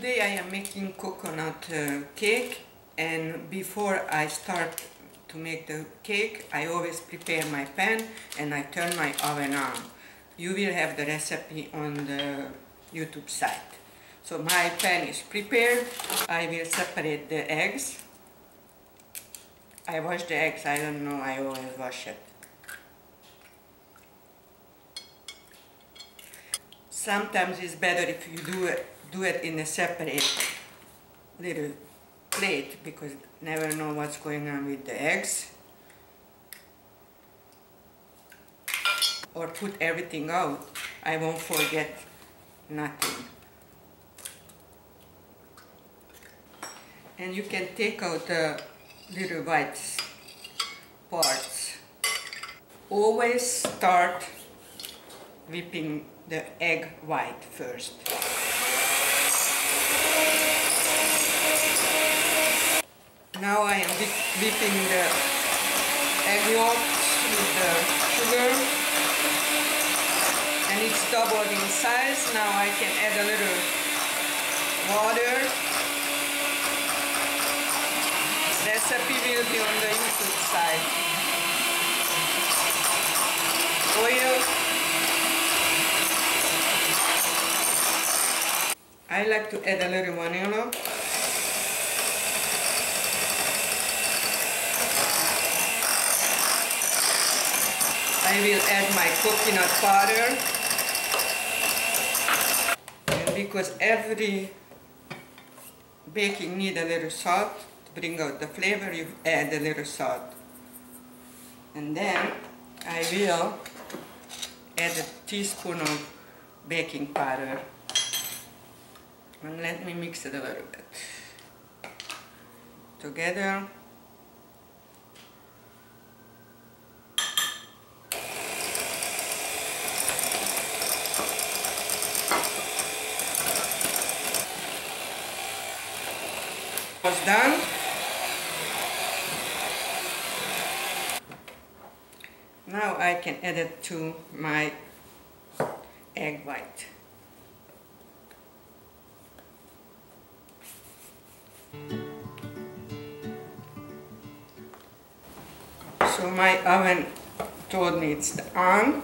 Today I am making coconut cake, and before I start to make the cake I always prepare my pan and I turn my oven on. You will have the recipe on the YouTube site. So my pan is prepared. I will separate the eggs. I wash the eggs, I don't know, I always wash it. Sometimes it's better if you do it in a separate little plate, because you never know what's going on with the eggs. Or put everything out, I won't forget nothing. And you can take out the little white parts. Always start whipping the egg white first. Now I am whipping the egg yolks with the sugar, and it's doubled in size. Now I can add a little water. Recipe will be on the YouTube side. Oil. I like to add a little vanilla. I will add my coconut powder. And because every baking needs a little salt to bring out the flavor, you add a little salt. And then I will add a teaspoon of baking powder. And let me mix it a little bit together. Was done. Now I can add it to my egg white. So my oven told me it's on,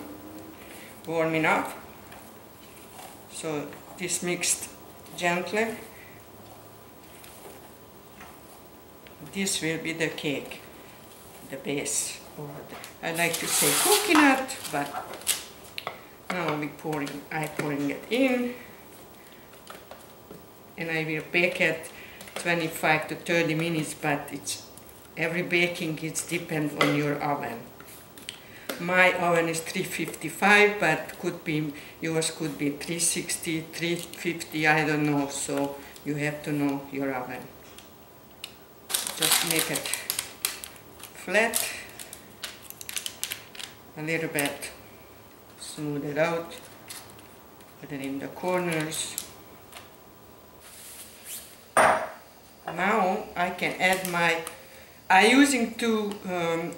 warming up. So this mixed gently. This will be the cake, the base. I like to say coconut, but now I'm pouring it in, and I will bake it 25 to 30 minutes, but every baking is depend on your oven. My oven is 355, but yours could be 360, 350, I don't know, so you have to know your oven. Just make it flat, a little bit, smooth it out, put it in the corners. Now I can add I'm using two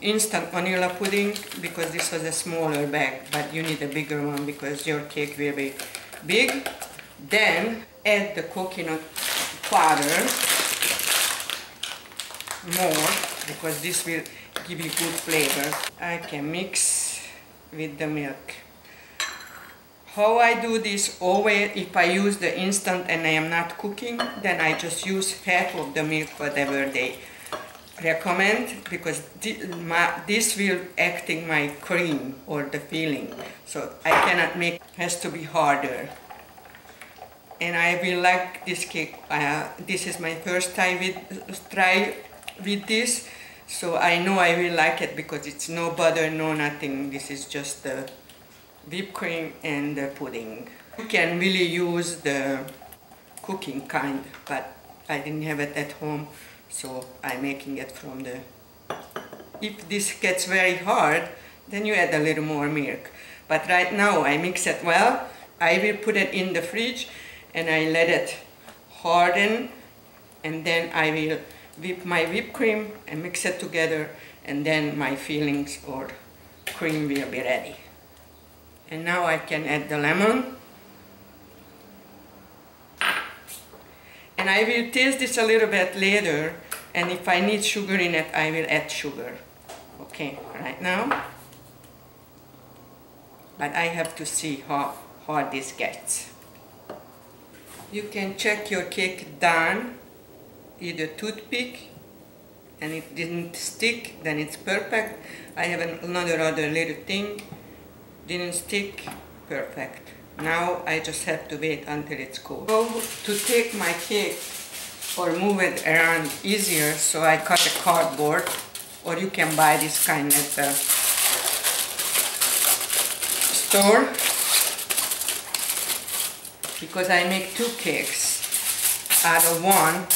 instant vanilla pudding because this was a smaller bag, but you need a bigger one because your cake will be big. Then add the coconut powder more, because this will give you good flavor. I can mix with the milk. How I do this, always if I use the instant and I am not cooking, then I just use half of the milk, whatever they recommend, because this will acting my cream or the filling. So I cannot make, has to be harder. And I will like this cake. This is my first time try with this, so I know I will like it because it's no butter, no nothing. This is just the whipped cream and the pudding. You can really use the cooking kind, but I didn't have it at home, so I'm making it from the... If this gets very hard, then you add a little more milk. But right now I mix it well. I will put it in the fridge and I let it harden, and then I will whip my whipped cream and mix it together, and then my fillings or cream will be ready. And now I can add the lemon. And I will taste this a little bit later, and if I need sugar in it, I will add sugar. Okay, right now. But I have to see how hard this gets. You can check your cake done, either toothpick, and it didn't stick, then it's perfect. I have another little thing, didn't stick, perfect. Now I just have to wait until it's cold. So to take my cake or move it around easier, so I cut a cardboard, or you can buy this kind at the store, because I make 2 cakes out of one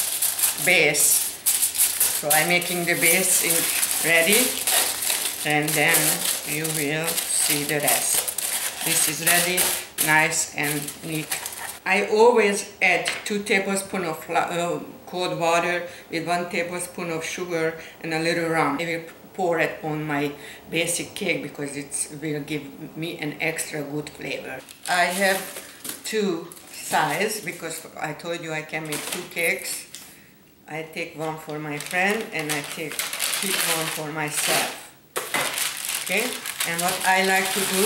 base. So I'm making the base ready, and then you will see the rest. This is ready, nice and neat. I always add 2 tablespoons of cold water with 1 tablespoon of sugar and a little rum. I will pour it on my basic cake because it will give me an extra good flavor. I have 2 sizes because I told you I can make 2 cakes. I take one for my friend and I keep one for myself. Okay, and what I like to do,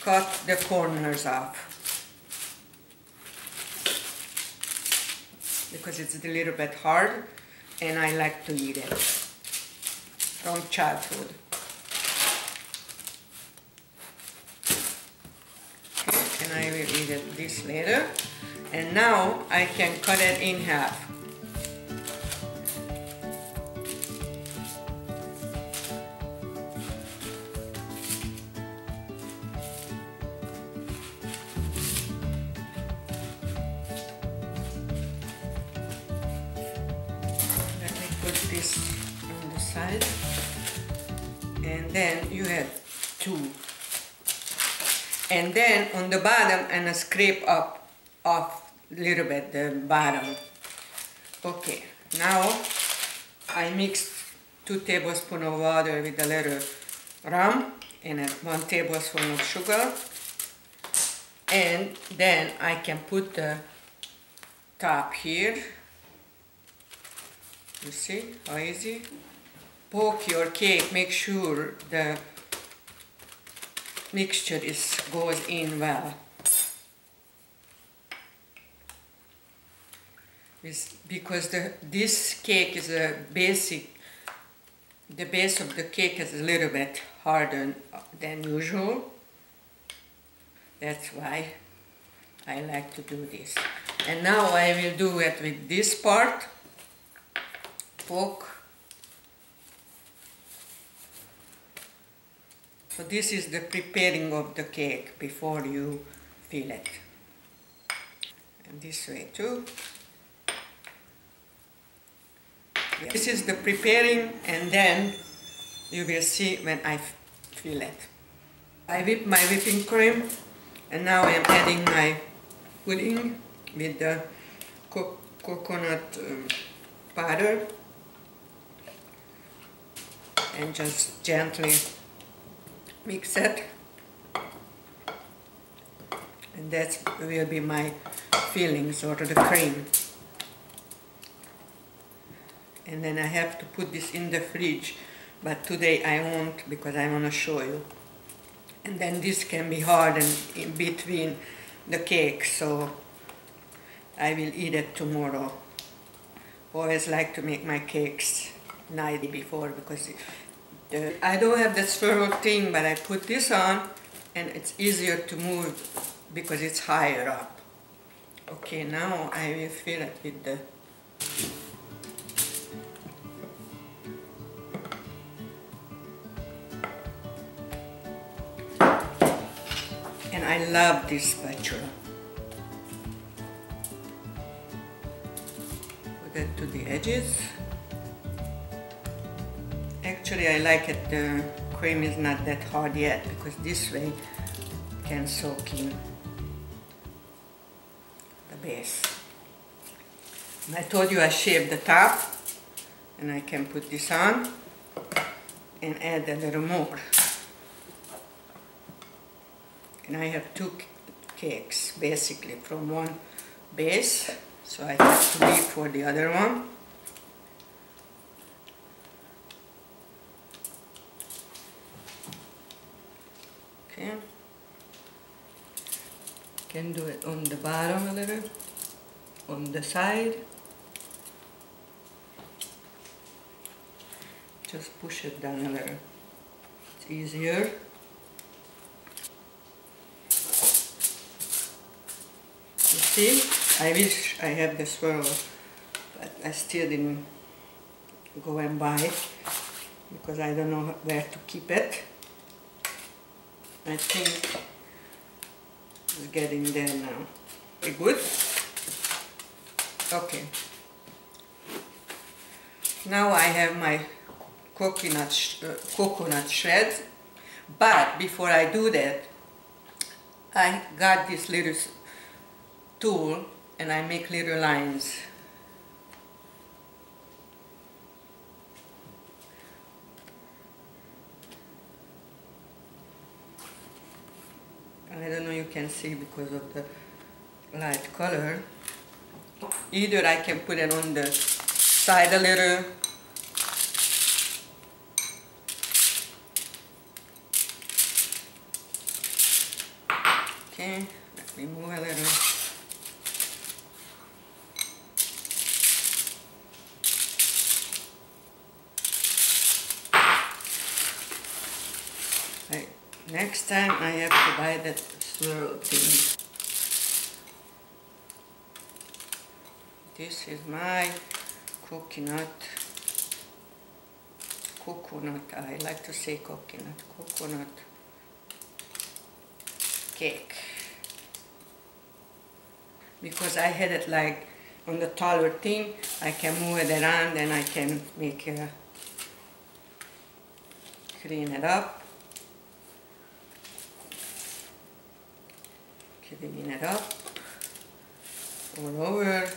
cut the corners off, because it's a little bit hard and I like to eat it from childhood. Okay, and I will eat it this later. And now I can cut it in half. Put this on the side, and then you have 2, and then on the bottom, and scrape up off a little bit the bottom. Okay, now I mixed 2 tablespoons of water with a little rum and 1 tablespoon of sugar, and then I can put the top here. You see how easy? Poke your cake, make sure the mixture goes in well. Because this cake is the base of the cake is a little bit harder than usual. That's why I like to do this. And now I will do it with this part. Poke. So this is the preparing of the cake before you fill it. And this way too. This is the preparing, and then you will see when I fill it. I whip my whipping cream, and now I am adding my pudding with the coconut powder. And just gently mix it, and that will be my fillings, or the cream. And then I have to put this in the fridge, but today I won't because I want to show you. And then this can be hardened in between the cake, so I will eat it tomorrow. Always like to make my cakes night before, because I don't have the swirl thing, but I put this on and it's easier to move because it's higher up. Okay, now I will fill it with the and I love this spatula. Put it to the edges. Actually, I like it, the cream is not that hard yet, because this way can soak in the base. And I told you I shaved the top, and I can put this on and add a little more. And I have 2 cakes basically from one base, so I have to wait for the other one. Okay, can do it on the bottom a little, on the side. Just push it down a little. It's easier. You see, I wish I had the swirl, but I still didn't go and buy it because I don't know where to keep it. I think it's getting there now. Very good. Okay. Now I have my coconut shreds, but before I do that, I got this little tool and I make little lines. I don't know, you can see because of the light color. Either I can put it on the side a little, okay, let me move a little. Next time I have to buy that swirl thing. This is my coconut, I like to say coconut cake. Because I had it like on the taller thing, I can move it around and I can make a, clean it up. Clean it up all over,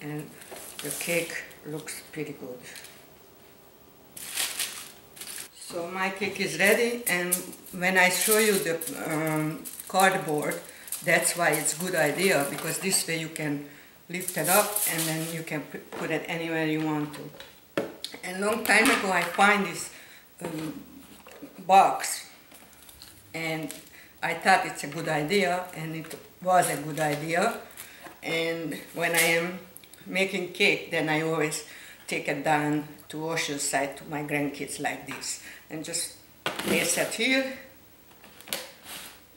and the cake looks pretty good. So my cake is ready, and when I show you the cardboard, that's why it's a good idea, because this way you can lift it up and then you can put it anywhere you want to. And a long time ago I find this box, and I thought it's a good idea, and it was a good idea. And when I am making cake, then I always take it down to Oceanside to my grandkids like this. And just place it here,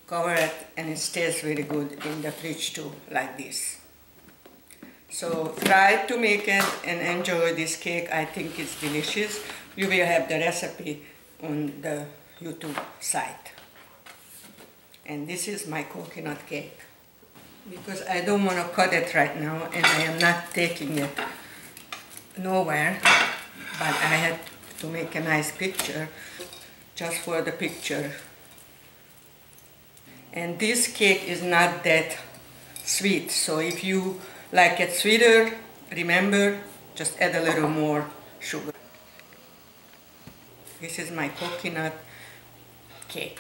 cover it, and it stays really good in the fridge too, like this. So try to make it and enjoy this cake. I think it's delicious. You will have the recipe on the YouTube site. And this is my coconut cake. Because I don't want to cut it right now, and I am not taking it nowhere, but I had to make a nice picture just for the picture. And this cake is not that sweet, so if you like it sweeter, remember, just add a little more sugar. This is my coconut cake.